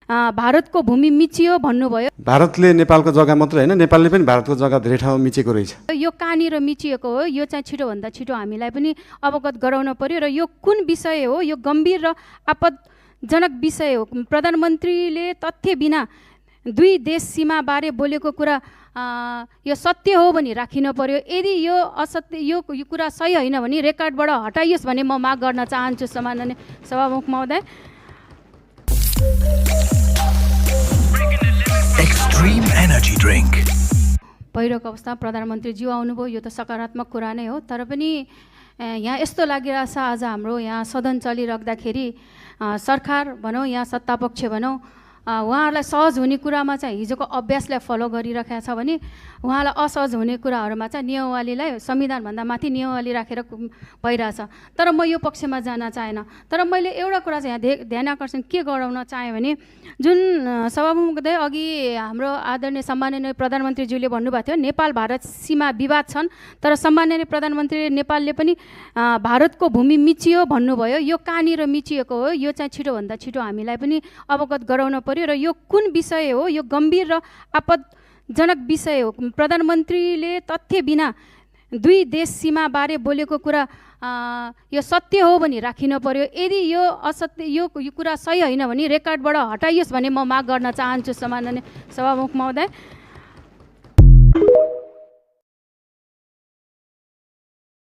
भारतको भूमि मिचियो भन्नुभयो। भारतले नेपालको जग्गा मात्रै हैन, नेपालले पनि भारतको जग्गा धेरै ठाउँमा मिचेको रहेछ। यो कहाँनिर मिचिएको हो, यो चाहिँ छिटोभन्दा छिटो हामीलाई पनि अवगत गराउन पर्यो र यो कुन विषय हो, यो गम्भीर र आपदजनक विषय हो। प्रधानमन्त्रीले तथ्य बिना दुई देश सीमाबारे बोलेको कुरा यो सत्य हो भनी राखिन पर्यो। यदि यो असत्य यो कुरा सही होइन भने रेकर्डबाट हटाइयोस् भन्ने म माग गर्न चाहन्छु सम्माननीय सभामुख महोदय। Extreme energy drink. पहिरोको अवस्था प्रधानमन्त्रीज्यू आउनुभयो, यो त सकारात्मक कुरा नै हो। तर पनि यहाँ यस्तो लागिरहेछ आज हाम्रो यहाँ सदन चलिराख्दाखेरि सरकार भनौँ या सत्तापक्ष भनौँ उहाँहरूलाई सहज हुने कुरामा चाहिँ हिजोको अभ्यासलाई फलो गरिराखेको छ भने उहाँलाई असहज हुने कुराहरूमा चाहिँ नियमावलीलाई संविधानभन्दा माथि नियमावली राखेर भइरहेछ। तर म यो पक्षमा जान चाहेन। तर मैले एउटा कुरा चाहिँ यहाँ ध्यान आकर्षण के गराउन चाहेँ भने जुन सभामुख महोदय अघि हाम्रो आदरणीय सम्माननीय प्रधानमन्त्रीज्यूले भन्नुभएको थियो नेपाल भारत सीमा विवाद छन्, तर सम्माननीय प्रधानमन्त्रीले नेपालले पनि भारतको भूमि मिचियो भन्नुभयो। यो कहाँनिर मिचिएको हो, यो चाहिँ छिटोभन्दा छिटो हामीलाई पनि अवगत गराउन पर्यो र यो कुन विषय हो, यो गम्भीर र आपदजनक विषय हो। प्रधानमन्त्रीले तथ्य बिना दुई देश सीमाबारे बोलेको कुरा यो सत्य हो भनी राखिन पर्यो। यदि यो असत्य यो कुरा सही होइन भने रेकर्डबाट हटाइयोस् भन्ने म माग गर्न चाहन्छु सम्माननीय सभामुख महोदय।